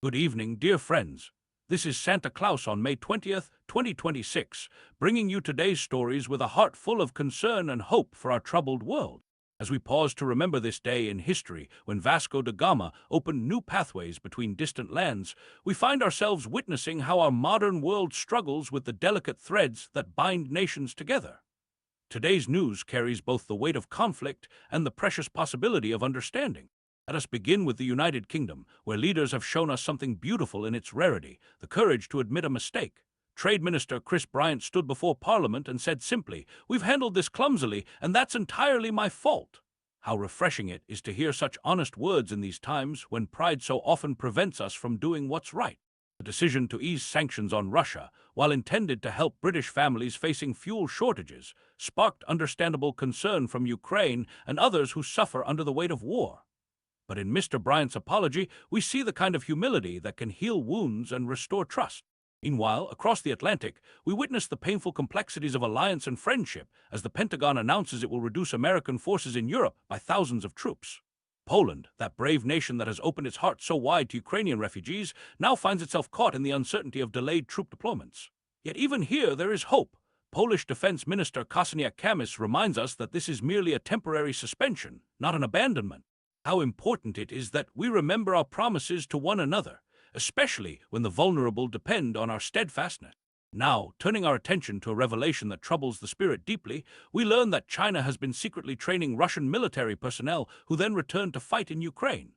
Good evening, dear friends. This is Santa Claus on May 20th, 2026, bringing you today's stories with a heart full of concern and hope for our troubled world. As we pause to remember this day in history when Vasco da Gama opened new pathways between distant lands, we find ourselves witnessing how our modern world struggles with the delicate threads that bind nations together. Today's news carries both the weight of conflict and the precious possibility of understanding. Let us begin with the United Kingdom, where leaders have shown us something beautiful in its rarity, the courage to admit a mistake. Trade Minister Chris Bryant stood before Parliament and said simply, "We've handled this clumsily, and that's entirely my fault." How refreshing it is to hear such honest words in these times when pride so often prevents us from doing what's right. The decision to ease sanctions on Russia, while intended to help British families facing fuel shortages, sparked understandable concern from Ukraine and others who suffer under the weight of war. But in Mr. Bryant's apology, we see the kind of humility that can heal wounds and restore trust. Meanwhile, across the Atlantic, we witness the painful complexities of alliance and friendship as the Pentagon announces it will reduce American forces in Europe by thousands of troops. Poland, that brave nation that has opened its heart so wide to Ukrainian refugees, now finds itself caught in the uncertainty of delayed troop deployments. Yet even here there is hope. Polish Defense Minister Kosiniak-Kamysz reminds us that this is merely a temporary suspension, not an abandonment. How important it is that we remember our promises to one another, especially when the vulnerable depend on our steadfastness. Now, turning our attention to a revelation that troubles the spirit deeply, we learn that China has been secretly training Russian military personnel who then return to fight in Ukraine.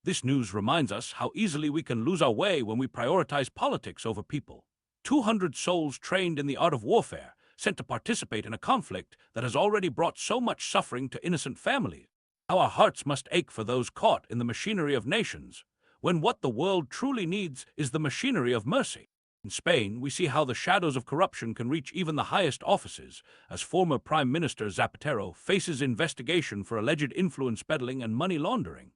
This news reminds us how easily we can lose our way when we prioritize politics over people. 200 souls trained in the art of warfare, sent to participate in a conflict that has already brought so much suffering to innocent families. How our hearts must ache for those caught in the machinery of nations, when what the world truly needs is the machinery of mercy. In Spain, we see how the shadows of corruption can reach even the highest offices, as former Prime Minister Zapatero faces investigation for alleged influence peddling and money laundering.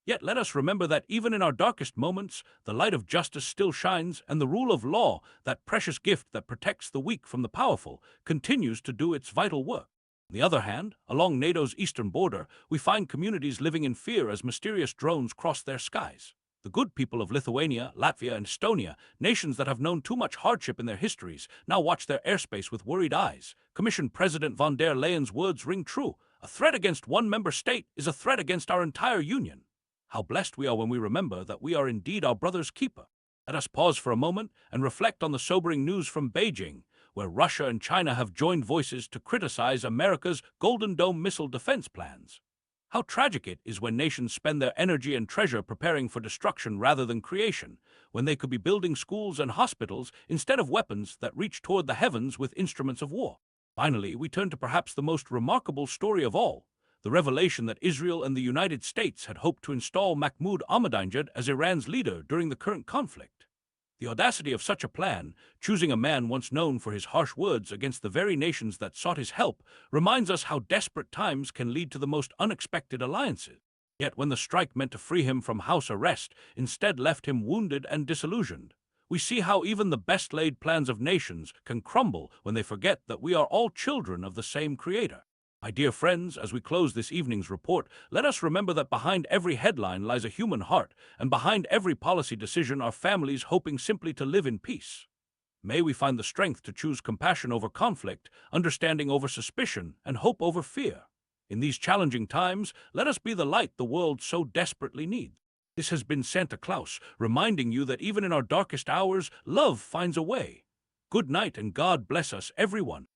Yet let us remember that even in our darkest moments, the light of justice still shines, and the rule of law, that precious gift that protects the weak from the powerful, continues to do its vital work. On the other hand, along NATO's eastern border, we find communities living in fear as mysterious drones cross their skies. The good people of Lithuania, Latvia, and Estonia, nations that have known too much hardship in their histories, now watch their airspace with worried eyes. Commission President von der Leyen's words ring true. A threat against one member state is a threat against our entire union. How blessed we are when we remember that we are indeed our brother's keeper. Let us pause for a moment and reflect on the sobering news from Beijing, where Russia and China have joined voices to criticize America's Golden Dome missile defense plans. How tragic it is when nations spend their energy and treasure preparing for destruction rather than creation, when they could be building schools and hospitals instead of weapons that reach toward the heavens with instruments of war. Finally, we turn to perhaps the most remarkable story of all, the revelation that Israel and the United States had hoped to install Mahmoud Ahmadinejad as Iran's leader during the current conflict. The audacity of such a plan, choosing a man once known for his harsh words against the very nations that sought his help, reminds us how desperate times can lead to the most unexpected alliances. Yet when the strike meant to free him from house arrest instead left him wounded and disillusioned, we see how even the best-laid plans of nations can crumble when they forget that we are all children of the same Creator. My dear friends, as we close this evening's report, let us remember that behind every headline lies a human heart, and behind every policy decision are families hoping simply to live in peace. May we find the strength to choose compassion over conflict, understanding over suspicion, and hope over fear. In these challenging times, let us be the light the world so desperately needs. This has been Santa Claus, reminding you that even in our darkest hours, love finds a way. Good night and God bless us, everyone.